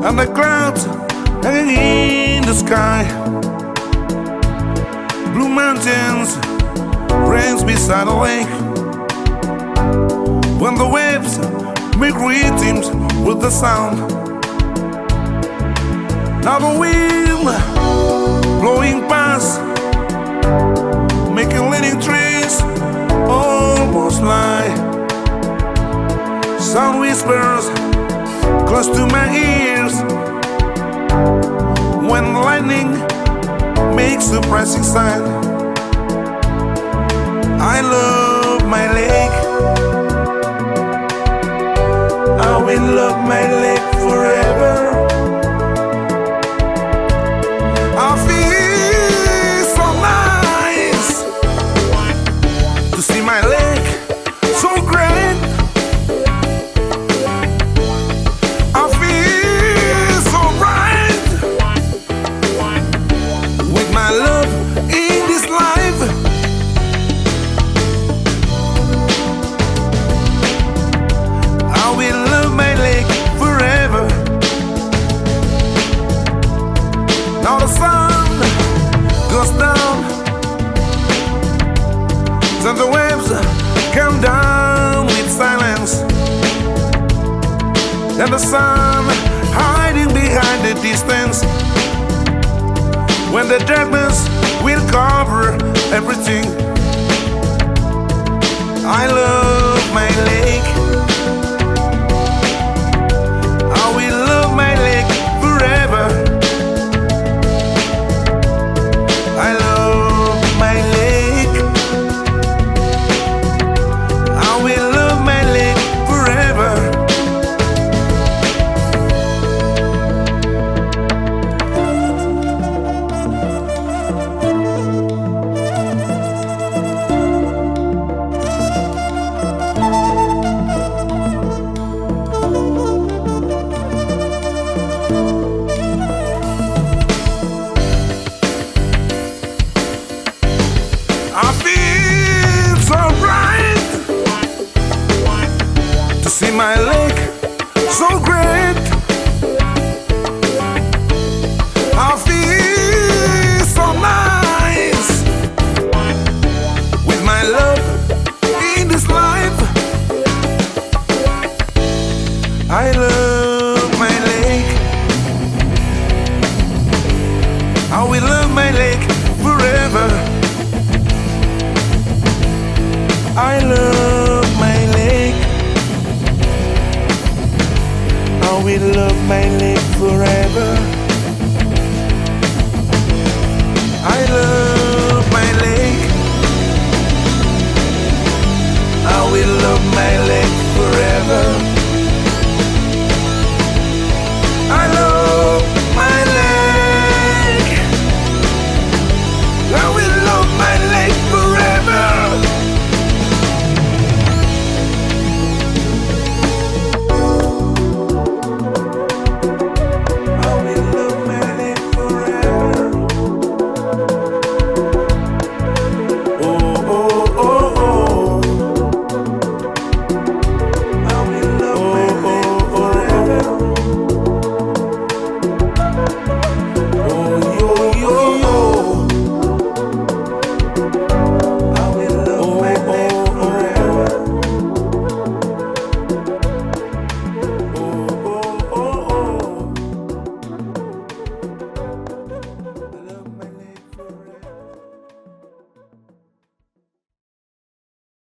and the clouds hanging in the sky. Blue mountains, rains beside a lake. When the waves make rhythms with the sound. Now the wind blowing past, making leaning trees almost lie. Sound whispers close to my ears when lightning makes a pressing sign. I love my lake. I will love my lake forever. I feel so nice to see my lake so great. I feel so bright with my love in this life. I will love my lake forever. Now the sun goes down, then the waves come down with silence, and the sun hiding behind the distance. When the darkness will cover everything, I love my lake. I will love my lake forever. I love my lake. I will love my lake forever. I feel so bright to see my lake so great. I feel so nice with my love in this life. I love my lake. I will love my lake forever. I love my lake. I will love my lake forever. I love